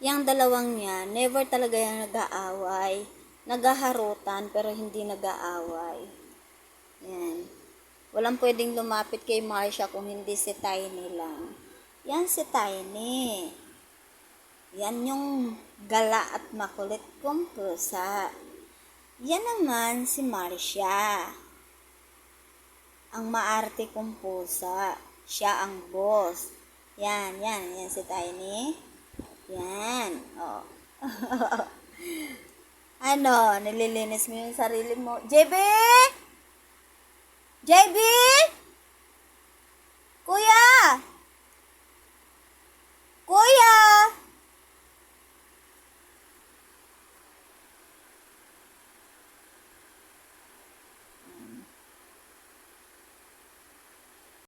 Yang dalawang yan, never talaga yung nag-aaway. Naghaharutan, pero hindi nag-aaway. Yan. Walang pwedeng lumapit kay Marcia kung hindi si Tiny lang. Yan si Tiny. Yan yung gala at makulit kong pusa. Yan naman si Marcia. Ang maarte kong pusa. Siya ang boss. Yan si Tiny. Yan, oh. Ano, nililinis mo yung sarili mo. JB! JB!